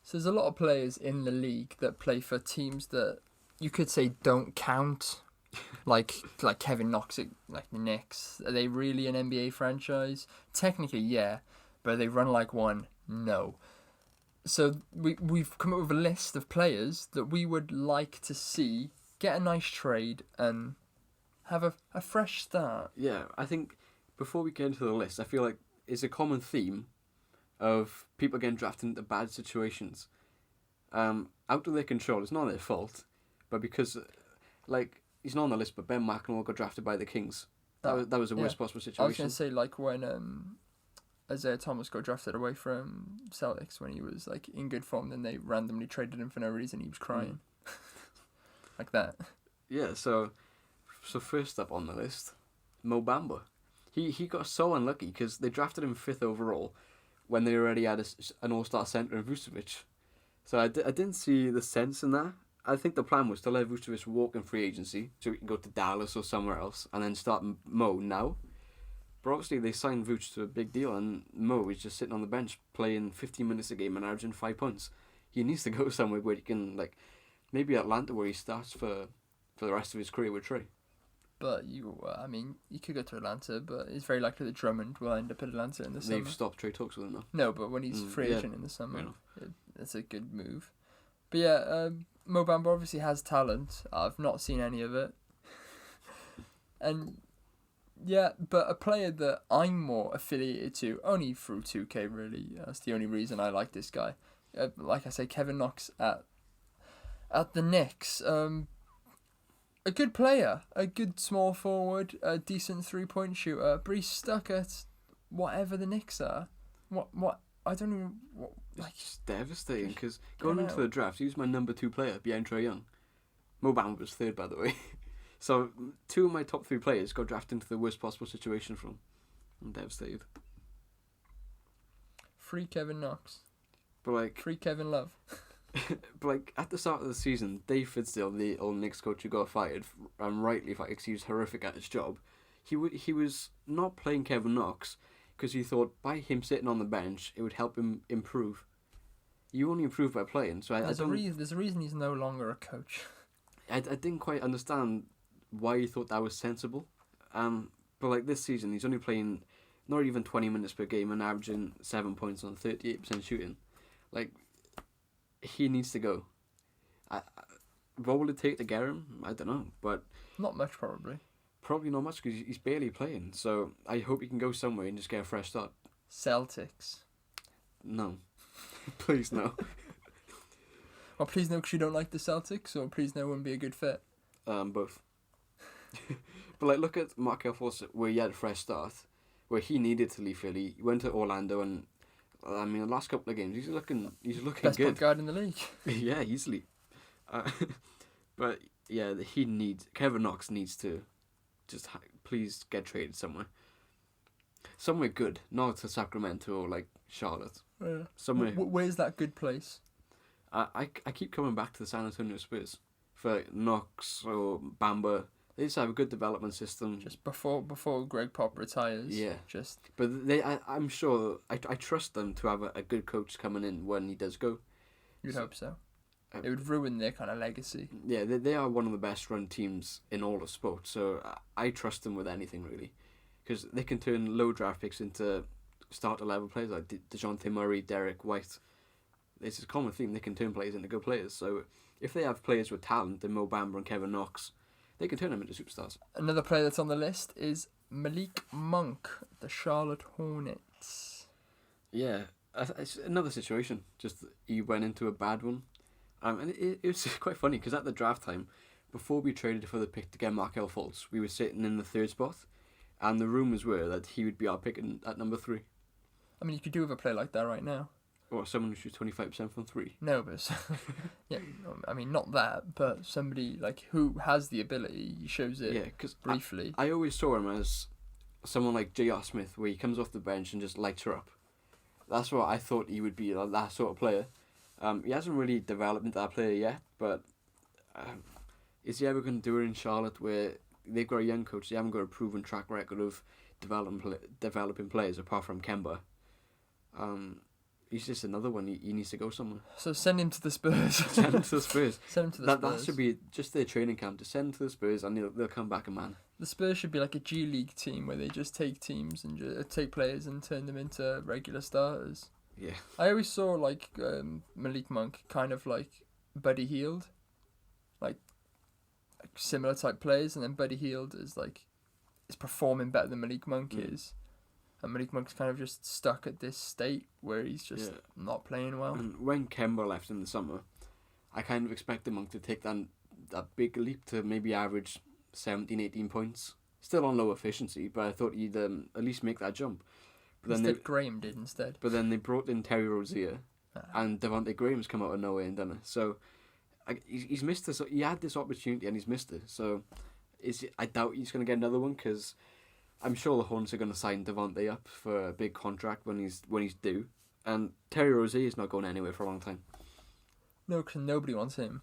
So there's a lot of players in the league that play for teams that you could say don't count. like Kevin Knox at like the Knicks. Are they really an NBA franchise? Technically, yeah, but they run like one. No. So we've come up with a list of players that we would like to see get a nice trade and have a fresh start. Yeah, I think before we get into the list, I feel like it's a common theme of people getting drafted into bad situations. Out of their control. It's not their fault, but because, like, he's not on the list, but Ben McLemore got drafted by the Kings. That was the worst possible situation. I was going to say, like, when Isaiah Thomas got drafted away from Celtics when he was, like, in good form, then they randomly traded him for no reason. He was crying. Like that. Yeah, so first up on the list, Mo Bamba. He got so unlucky because they drafted him 5th overall when they already had an all-star centre in Vucevic. So I didn't see the sense in that. I think the plan was to let Vucevic walk in free agency so he can go to Dallas or somewhere else and then start Mo now. But obviously they signed Vuce to a big deal and Mo is just sitting on the bench playing 15 minutes a game and averaging 5 points. He needs to go somewhere where he can, like, maybe Atlanta where he starts for the rest of his career with Trey. But you could go to Atlanta, but it's very likely that Drummond will end up at Atlanta in the summer. They've stopped trade talks with him now. No, but when he's free agent in the summer, fair that's a good move. But yeah, Mo Bamba obviously has talent. I've not seen any of it. And yeah, but a player that I'm more affiliated to, only through 2K really, that's the only reason I like this guy. Like I say, Kevin Knox at the Knicks. A good player, a good small forward, a decent 3-point shooter, but he's stuck at whatever the Knicks are. What I don't even. It's devastating because going into the draft, he was my number 2 player behind Trae Young. Mo Bamba was 3rd, by the way. So 2 of my top 3 players got drafted into the worst possible situation from. I'm devastated. Free Kevin Knox. But like free Kevin Love. But like at the start of the season, Dave Fizdale, the old Knicks coach who got fired, and rightly fired because he was horrific at his job, he was not playing Kevin Knox because he thought by him sitting on the bench it would help him improve. You only improve by playing, so there's a reason he's no longer a coach. I didn't quite understand why he thought that was sensible. But like this season, he's only playing not even 20 minutes per game and averaging 7 points on 38% shooting. Like, he needs to go. What will it take to get him? I don't know, but not much probably. Probably not much because he's barely playing. So I hope he can go somewhere and just get a fresh start. Celtics. No, please no. Well, please no, because you don't like the Celtics, or please no, wouldn't be a good fit. Both. But like, look at Markelle Fultz, where he had a fresh start, where he needed to leave Philly. He went to Orlando, and I mean, the last couple of games, he's looking best good. Point guard in the league. Yeah, easily. But yeah, Kevin Knox needs to just please get traded somewhere good, not to Sacramento or like Charlotte. Yeah. Somewhere. Where's that good place? I keep coming back to the San Antonio Spurs for Knox or Bamba. They just have a good development system. Just before Greg Pop retires. Yeah. But I'm sure I trust them to have a good coach coming in when he does go. You'd hope so. It would ruin their kind of legacy. Yeah, they are one of the best run teams in all of sport, so I trust them with anything really, because they can turn low draft picks into starter level players like DeJounte Murray, Derek White. It's a common theme. They can turn players into good players. So if they have players with talent, then Mo Bamba and Kevin Knox, they can turn them into superstars. Another player that's on the list is Malik Monk, the Charlotte Hornets. Yeah, it's another situation. Just he went into a bad one. And it was quite funny because at the draft time, before we traded for the pick to get Markelle Fultz, we were sitting in the 3rd spot, and the rumours were that he would be our pick at number 3. I mean, you could do with a player like that right now. Or someone who shoots 25% from 3. No, but yeah, I mean, not that, but somebody like who has the ability, shows it briefly. I always saw him as someone like J.R. Smith, where he comes off the bench and just lights her up. That's what I thought he would be, like that sort of player. He hasn't really developed into that player yet, but is he ever going to do it in Charlotte where they've got a young coach, they haven't got a proven track record of developing players apart from Kemba? he's just another one. He needs to go somewhere. So send him to the Spurs. Send him to the Spurs. Send him to the That Spurs. should be just their training camp. To send to the Spurs, and they'll come back a man. The Spurs should be like a G League team where they just take teams and take players and turn them into regular starters. Yeah. I always saw like Malik Monk kind of like Buddy Hield, like similar type players, and then Buddy Hield is performing better than Malik Monk is, and Malik Monk's kind of just stuck at this state where he's just not playing well. And when Kemba left in the summer, I kind of expected Monk to take that big leap to maybe average 17, 18 points. Still on low efficiency, but I thought he'd at least make that jump. But Instead, Graham did instead. But then they brought in Terry Rozier, and Devontae Graham's come out of nowhere and done it. So he's missed this. He had this opportunity and he's missed it. So I doubt he's going to get another one, because I'm sure the Hornets are going to sign Devontae up for a big contract when he's due. And Terry Rozier is not going anywhere for a long time. No, because nobody wants him.